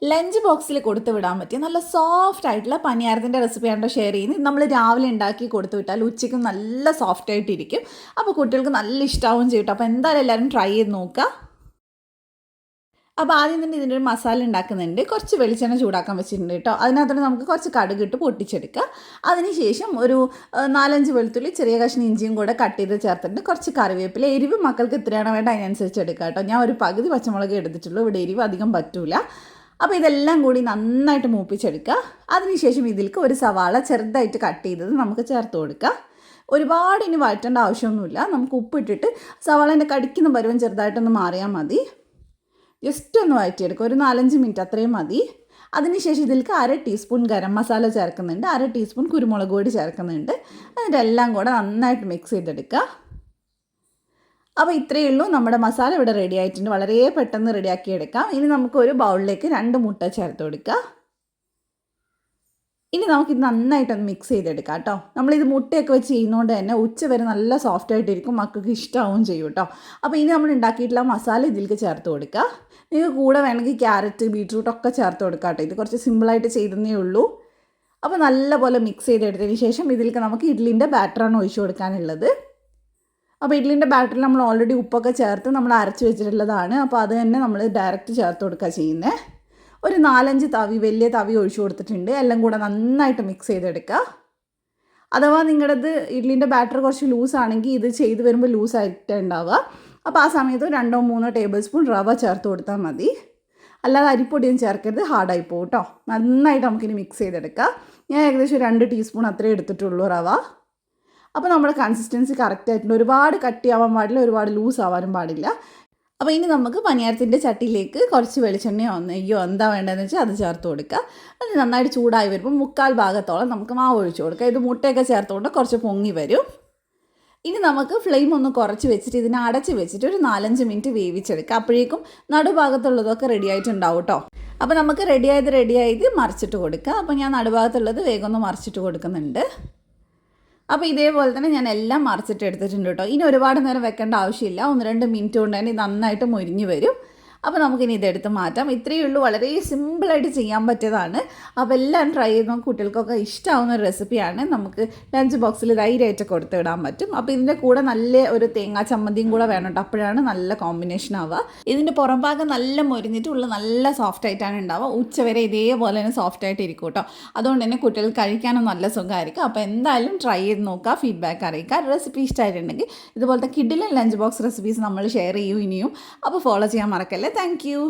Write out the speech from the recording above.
Lunch ബോക്സിൽ കൊടുത്തു വിടാൻ പറ്റിയ നല്ല സോഫ്റ്റ് ആയിട്ടുള്ള പനിയാരത്തിൻ്റെ റെസിപ്പിയാണ് ഷെയർ ചെയ്യുന്നത്. നമ്മൾ രാവിലെ ഉണ്ടാക്കി കൊടുത്തു വിട്ടാൽ ഉച്ചയ്ക്കും നല്ല സോഫ്റ്റ് ആയിട്ടിരിക്കും. അപ്പോൾ കുട്ടികൾക്ക് നല്ല ഇഷ്ടമാവും ചെയ്യും. അപ്പോൾ എന്തായാലും എല്ലാവരും ട്രൈ ചെയ്ത് നോക്കുക. അപ്പോൾ ആദ്യം തന്നെ ഇതിൻ്റെ ഒരു മസാല ഉണ്ടാക്കുന്നുണ്ട്. കുറച്ച് വെളിച്ചെണ്ണ ചൂടാക്കാൻ വെച്ചിട്ടുണ്ട് കേട്ടോ. അതിനകത്തോട്ട് നമുക്ക് കുറച്ച് കടുക് ഇട്ട് പൊട്ടിച്ചെടുക്കുക. അതിനുശേഷം ഒരു 4-5 വെളുത്തുള്ളി, ചെറിയ കഷ്ണം ഇഞ്ചിയും കൂടെ കട്ട് ചെയ്ത് ചേർത്തിട്ട് കുറച്ച് കറിവേപ്പില, എരിവ് മക്കൾക്ക് എത്രയാണോ വേണ്ട അതിനനുസരിച്ച് എടുക്കുക കേട്ടോ. ഞാൻ ഒരു പകുതി പച്ചമുളക് എടുത്തിട്ടുള്ളൂ, ഇവിടെ എരിവ് അധികം പറ്റൂല. അപ്പോൾ ഇതെല്ലാം കൂടി നന്നായിട്ട് മൂപ്പിച്ചെടുക്കുക. അതിനുശേഷം ഇതിലേക്ക് ഒരു സവാള ചെറുതായിട്ട് കട്ട് ചെയ്തത് നമുക്ക് ചേർത്ത് കൊടുക്കുക. ഒരുപാട് ഇനി വഴറ്റേണ്ട ആവശ്യമൊന്നുമില്ല. നമുക്ക് ഉപ്പിട്ടിട്ട് സവാളേൻ്റെ കടിക്കുന്ന പരുവം ചെറുതായിട്ടൊന്ന് മാറിയാൽ മതി. ജസ്റ്റ് ഒന്ന് വഴറ്റിയെടുക്കുക, ഒരു 4-5 മിനിറ്റ് അത്രയും മതി. അതിനുശേഷം ഇതിലേക്ക് 1/2 ടീസ്പൂൺ ഗരം മസാല ചേർക്കുന്നുണ്ട്, 1/2 ടീസ്പൂൺ കുരുമുളക് പൊടി ചേർക്കുന്നുണ്ട്. എന്നിട്ടെല്ലാം കൂടെ നന്നായിട്ട് മിക്സ് ചെയ്തെടുക്കുക. അപ്പോൾ ഇത്രയേ ഉള്ളൂ, നമ്മുടെ മസാല ഇവിടെ റെഡി ആയിട്ടുണ്ട്. വളരെ പെട്ടെന്ന് റെഡിയാക്കി എടുക്കാം. ഇനി നമുക്ക് ഒരു ബൗളിലേക്ക് 2 മുട്ട ചേർത്ത് കൊടുക്കുക. ഇനി നമുക്കിത് നന്നായിട്ടൊന്ന് മിക്സ് ചെയ്തെടുക്കാം കേട്ടോ. നമ്മളിത് മുട്ടയൊക്കെ വെച്ച് ചെയ്യുന്നതുകൊണ്ട് തന്നെ ഉച്ച വരെ നല്ല സോഫ്റ്റ് ആയിട്ടിരിക്കും, മക്കൾക്ക് ഇഷ്ടമാവും ചെയ്യും കേട്ടോ. അപ്പോൾ ഇനി നമ്മൾ ഉണ്ടാക്കിയിട്ടുള്ള മസാല ഇതിലേക്ക് ചേർത്ത് കൊടുക്കുക. നിങ്ങൾക്ക് കൂടെ വേണമെങ്കിൽ ക്യാരറ്റ്, ബീട്രൂട്ടൊക്കെ ചേർത്ത് കൊടുക്കാം കേട്ടോ. ഇത് കുറച്ച് സിമ്പിളായിട്ട് ചെയ്തതേ ഉള്ളൂ. അപ്പോൾ നല്ലപോലെ മിക്സ് ചെയ്തെടുത്തതിന് ശേഷം ഇതിലേക്ക് നമുക്ക് ഇഡ്ഡലിൻ്റെ ബാറ്ററാണ് ഒഴിച്ചു കൊടുക്കാനുള്ളത്. അപ്പോൾ ഇഡ്ഡലിൻ്റെ ബാറ്ററിൽ നമ്മൾ ഓൾറെഡി ഉപ്പൊക്കെ ചേർത്ത് നമ്മൾ അരച്ച് വെച്ചിട്ടുള്ളതാണ്. അപ്പോൾ അത് തന്നെ നമ്മൾ ഡയറക്റ്റ് ചേർത്ത് കൊടുക്കുക ചെയ്യുന്നത്. ഒരു 4-5 തവി, വലിയ തവി ഒഴിച്ചു കൊടുത്തിട്ടുണ്ട്. എല്ലാം കൂടെ നന്നായിട്ട് മിക്സ് ചെയ്തെടുക്കുക. അഥവാ നിങ്ങളുടേത് ഇഡ്ഡലിൻ്റെ ബാറ്റർ കുറച്ച് ലൂസാണെങ്കിൽ ഇത് ചെയ്ത് വരുമ്പോൾ ലൂസായിട്ട് ഉണ്ടാവുക. അപ്പോൾ ആ സമയത്ത് 2-3 ടേബിൾ സ്പൂൺ റവ ചേർത്ത് കൊടുത്താൽ മതി. അല്ലാതെ അരിപ്പൊടിയും ചേർക്കരുത്, ഹാർഡായി പോകും കേട്ടോ. നന്നായിട്ട് നമുക്കിനി മിക്സ് ചെയ്തെടുക്കാം. ഞാൻ ഏകദേശം 2 ടീസ്പൂൺ അത്രേ എടുത്തിട്ടുള്ളൂ റവ. അപ്പോൾ നമ്മുടെ കൺസിസ്റ്റൻസി കറക്റ്റ് ആയിട്ടുണ്ട്. ഒരുപാട് കട്ടിയാവാൻ പാടില്ല, ഒരുപാട് ലൂസ് ആവാനും പാടില്ല. അപ്പോൾ ഇനി നമുക്ക് പനിയാരത്തിൻ്റെ ചട്ടിയിലേക്ക് കുറച്ച് വെളിച്ചെണ്ണയോ നെയ്യോ എന്താ വേണ്ടതെന്ന് വെച്ചാൽ അത് ചേർത്ത് കൊടുക്കുക. അത് നന്നായിട്ട് ചൂടായി വരുമ്പോൾ 1/4 ഭാഗത്തോളം നമുക്ക് മാവ് ഒഴിച്ച് കൊടുക്കുക. ഇത് മുട്ടയൊക്കെ ചേർത്തുകൊണ്ട് കുറച്ച് പൊങ്ങി വരും. ഇനി നമുക്ക് ഫ്ലെയിം ഒന്ന് കുറച്ച് വെച്ചിട്ട് ഇതിനെ അടച്ച് വെച്ചിട്ട് ഒരു 4-5 മിനിറ്റ് വേവിച്ചെടുക്കുക. അപ്പോഴേക്കും നടുഭാഗത്തുള്ളതൊക്കെ റെഡി ആയിട്ടുണ്ടാവും കേട്ടോ. അപ്പോൾ നമുക്ക് റെഡിയായത് മറിച്ചിട്ട് കൊടുക്കുക. അപ്പോൾ ഞാൻ നടുഭാഗത്തുള്ളത് വേഗം ഒന്ന് മറിച്ചിട്ട് കൊടുക്കുന്നുണ്ട്. അപ്പോൾ ഇതേപോലെ തന്നെ ഞാൻ എല്ലാം മറിച്ചിട്ട് എടുത്തിട്ടുണ്ട് കേട്ടോ. ഇനി ഒരുപാട് നേരം വെക്കേണ്ട ആവശ്യമില്ല, 1-2 മിനിറ്റ് കൊണ്ട് തന്നെ നന്നായിട്ട് മൊരിഞ്ഞ് വരും. അപ്പോൾ നമുക്കിനി ഇതെടുത്ത് മാറ്റാം. ഇത്രയേ ഉള്ളൂ, വളരെ സിമ്പിളായിട്ട് ചെയ്യാൻ പറ്റിയതാണ്. അപ്പോൾ എല്ലാം ട്രൈ ചെയ്ത് നോക്കും. കുട്ടികൾക്കൊക്കെ ഇഷ്ടമാവുന്ന ഒരു റെസിപ്പിയാണ്. നമുക്ക് ലഞ്ച് ബോക്സിൽ ധൈര്യമായിട്ട് കൊടുത്ത് വിടാൻ പറ്റും. അപ്പോൾ ഇതിൻ്റെ കൂടെ നല്ല ഒരു തേങ്ങാ ചമ്മന്തിയും കൂടെ വേണം കേട്ടോ. അപ്പോഴാണ് നല്ല കോമ്പിനേഷൻ ആവുക. ഇതിൻ്റെ പുറം ഭാഗം നല്ല മൊരിഞ്ഞിട്ട് ഉള്ള നല്ല സോഫ്റ്റ് ആയിട്ടാണ് ഉണ്ടാവുക. ഉച്ചവരെ ഇതേപോലെ തന്നെ സോഫ്റ്റ് ആയിട്ട് ഇരിക്കും കേട്ടോ. അതുകൊണ്ട് തന്നെ കുട്ടികൾക്ക് കഴിക്കാനും നല്ല സുഖമായിരിക്കും. അപ്പോൾ എന്തായാലും ട്രൈ ചെയ്ത് നോക്കുക, ഫീഡ്ബാക്ക് അറിയിക്കുക. റെസിപ്പി ഇഷ്ടമായിട്ടുണ്ടെങ്കിൽ ഇതുപോലത്തെ കിഡിലും ലഞ്ച് ബോക്സ് റെസിപ്പീസ് നമ്മൾ ഷെയർ ചെയ്യും ഇനിയും. അപ്പോൾ ഫോളോ ചെയ്യാൻ മറക്കല്ലേ. Thank you.